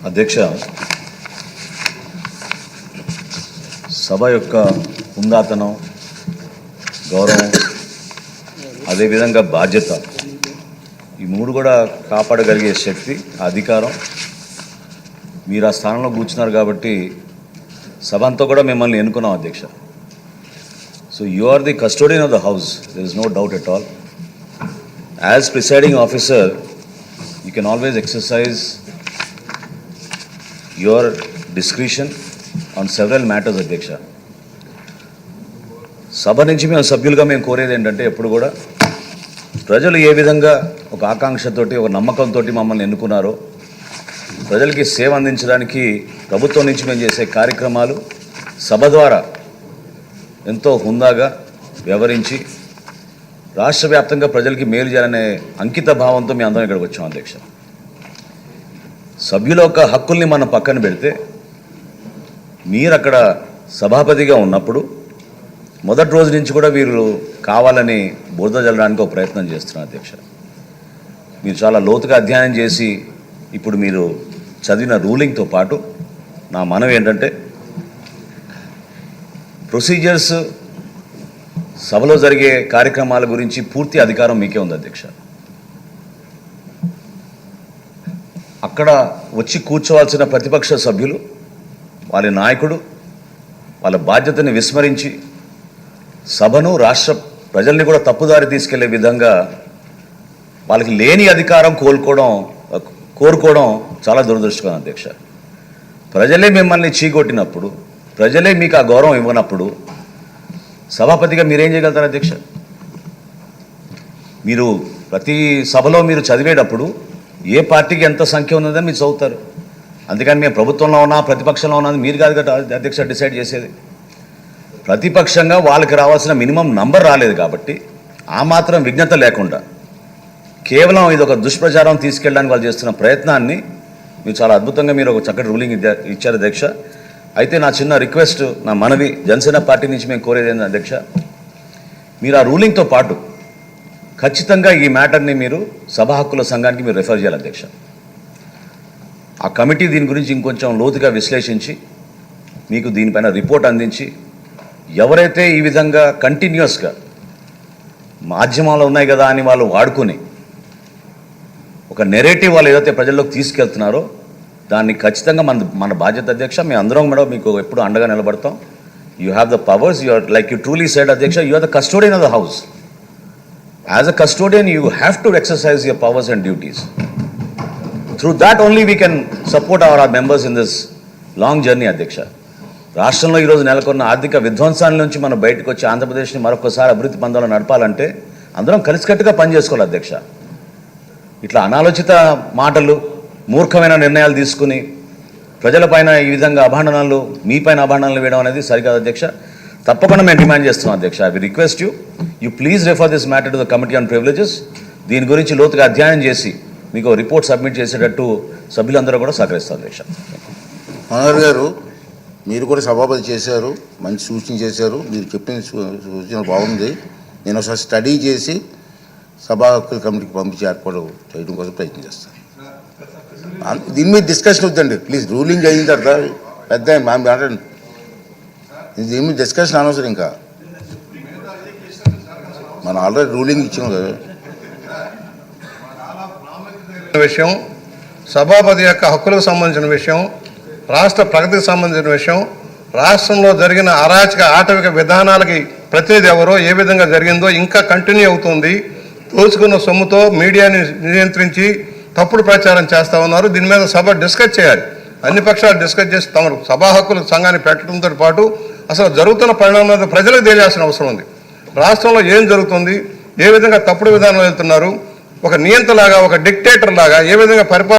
అధ్యక్ష, సభ యొక్క హుందాతనం, గౌరవం, అదేవిధంగా బాధ్యత, ఈ మూడు కూడా కాపాడగలిగే శక్తి, అధికారం మీరు ఆ స్థానంలో కూర్చున్నారు కాబట్టి సభ అంతా కూడా మిమ్మల్ని ఎన్నుకున్నాం అధ్యక్ష. So you are the custodian of the house, there is no doubt at all. As presiding officer you can always exercise your discretion on several matters అధ్యక్ష. సభ నుంచి మేము సభ్యులుగా మేము కోరేది ఏంటంటే ఎప్పుడు కూడా ప్రజలు ఏ విధంగా ఒక ఆకాంక్షతోటి ఒక నమ్మకంతో మమ్మల్ని ఎన్నుకున్నారో ప్రజలకి సేవ అందించడానికి ప్రభుత్వం నుంచి మేము చేసే కార్యక్రమాలు సభ ద్వారా ఎంతో హుందాగా వ్యవహరించి రాష్ట్ర వ్యాప్తంగా ప్రజలకి మేలు చేయాలనే అంకిత భావంతో మేము అందరం ఇక్కడికి వచ్చాం అధ్యక్ష. సభ్యుల యొక్క హక్కుల్ని మనం పక్కన పెడితే మీరు అక్కడ సభాపతిగా ఉన్నప్పుడు మొదటి రోజు నుంచి కూడా వీరు కావాలని బురద జల్లడానికి ఒక ప్రయత్నం చేస్తున్నారు అధ్యక్ష. మీరు చాలా లోతుగా అధ్యయనం చేసి ఇప్పుడు మీరు చదివిన రూలింగ్తో పాటు నా మనవి ఏంటంటే ప్రొసీజర్స్, సభలో జరిగే కార్యక్రమాల గురించి పూర్తి అధికారం మీకే ఉంది అధ్యక్ష. అక్కడ వచ్చి కూర్చోవాల్సిన ప్రతిపక్ష సభ్యులు వాళ్ళ నాయకుడు వాళ్ళ బాధ్యతని విస్మరించి సభను, రాష్ట్ర ప్రజల్ని కూడా తప్పుదారి తీసుకెళ్లే విధంగా వాళ్ళకి లేని అధికారం కోరుకోవడం చాలా దురదృష్టకరం అధ్యక్ష. ప్రజలే మిమ్మల్ని చీకొట్టినప్పుడు, ప్రజలే మీకు ఆ గౌరవం ఇవ్వనప్పుడు సభాపతిగా మీరేం చేయగలుగుతారు అధ్యక్ష? మీరు ప్రతి సభలో మీరు చదివేటప్పుడు ఏ పార్టీకి ఎంత సంఖ్య ఉన్నదని మీరు చదువుతారు. అందుకని మేము ప్రభుత్వంలో ఉన్నా ప్రతిపక్షంలో ఉన్నది మీరు కాదు కదా అధ్యక్ష డిసైడ్ చేసేది. ప్రతిపక్షంగా వాళ్ళకి రావాల్సిన మినిమం నంబర్ రాలేదు కాబట్టి ఆ మాత్రం విజ్ఞత లేకుండా కేవలం ఇది ఒక దుష్ప్రచారం తీసుకెళ్ళడానికి వాళ్ళు చేస్తున్న ప్రయత్నాన్ని మీరు చాలా అద్భుతంగా మీరు ఒక చక్కటి రూలింగ్ ఇచ్చారు అధ్యక్ష. అయితే నా చిన్న రిక్వెస్ట్, నా మనవి జనసేన పార్టీ నుంచి మేము కోరేది ఏంటంటే అధ్యక్ష, మీరు ఆ రూలింగ్తో పాటు ఖచ్చితంగా ఈ మ్యాటర్ని మీరు సభా హక్కుల సంఘానికి మీరు రెఫర్ చేయాలి అధ్యక్ష. ఆ కమిటీ దీని గురించి ఇంకొంచెం లోతుగా విశ్లేషించి మీకు దీనిపైన రిపోర్ట్ అందించి ఎవరైతే ఈ విధంగా కంటిన్యూస్గా మాధ్యమాలు ఉన్నాయి కదా అని వాళ్ళు వాడుకొని ఒక నెరేటివ్ వాళ్ళు ఏదైతే ప్రజల్లోకి తీసుకెళ్తున్నారో దాన్ని ఖచ్చితంగా మన బాధ్యత అధ్యక్ష. మేము అందరం కూడా మీకు ఎప్పుడు అండగా నిలబడతాం. You have the powers, you are like you truly said అధ్యక్ష, you are the custodian of the house. As a custodian, you have to exercise your powers and duties. Through that only we can support our members in this long journey, Adhyaksha. రాష్ట్రంలో ఈరోజు నెలకొన్న ఆర్థిక విధ్వంసాల నుంచి మనం బయటకు వచ్చి ఆంధ్రప్రదేశ్ని మరొకసారి అభివృద్ధి పందాలను నడపాలంటే అందరం కలిసికట్టుగా పనిచేసుకోవాలి అధ్యక్ష. ఇట్లా అనాలోచిత మాటలు, మూర్ఖమైన నిర్ణయాలు తీసుకుని ప్రజలపైన ఈ విధంగా అభాండనాలు, మీపైన అభాండనాలు వేయడం అనేది సరికాదు అధ్యక్ష. తప్పకుండా మేము డిమాండ్ చేస్తున్నాం అధ్యక్ష. I will request you please refer this matter to the committee on privileges. దీని గురించి లోతుగా అధ్యయనం చేసి మీకు రిపోర్ట్ సబ్మిట్ చేసేటట్టు సభ్యులందరూ కూడా సహకరిస్తారు అధ్యక్ష. మనోహర్ గారు, మీరు కూడా సభాపతి చేశారు, మంచి సూచన చేశారు. మీరు చెప్పిన సూచన బాగుంది. నేను ఒకసారి స్టడీ చేసి సభా హక్కుల కమిటీకి పంపించి ఏర్పాటు చేయడం కోసం ప్రయత్నం చేస్తాను. దీని మీద డిస్కషన్ వద్దండి ప్లీజ్. రూలింగ్ అయిన తర్వాత పెద్ద మాట్లాడండి. దీని మీద డిస్కషన్ అనవసరం. ఇంకా మనం ఆల్రెడీ రూలింగ్ ఇచ్చాం కదా. విషయం, సభాపతి యొక్క హక్కులకు సంబంధించిన విషయం, రాష్ట్ర ప్రగతికి సంబంధించిన విషయం, రాష్ట్రంలో జరిగిన అరాచక ఆటవిక విధానాలకి ప్రతినిధి ఎవరో, ఏ విధంగా జరిగిందో ఇంకా కంటిన్యూ అవుతుంది. దోచుకున్న సొమ్ముతో మీడియాని నియంత్రించి తప్పుడు ప్రచారం చేస్తూ ఉన్నారు. దీని మీద సభ డిస్కస్ చేయాలి. అన్ని పక్షాలు డిస్కస్ చేసి తమ సభా హక్కుల సంఘాన్ని పెట్టడంతో పాటు అసలు జరుగుతున్న పరిణామాలు ప్రజలకు తెలియాల్సిన అవసరం ఉంది. రాష్ట్రంలో ఏం జరుగుతుంది, ఏ విధంగా తప్పుడు విధానాలు వెళ్తున్నారు, ఒక నియంతలాగా, ఒక డిక్టేటర్ లాగా ఏ విధంగా పరిపాలన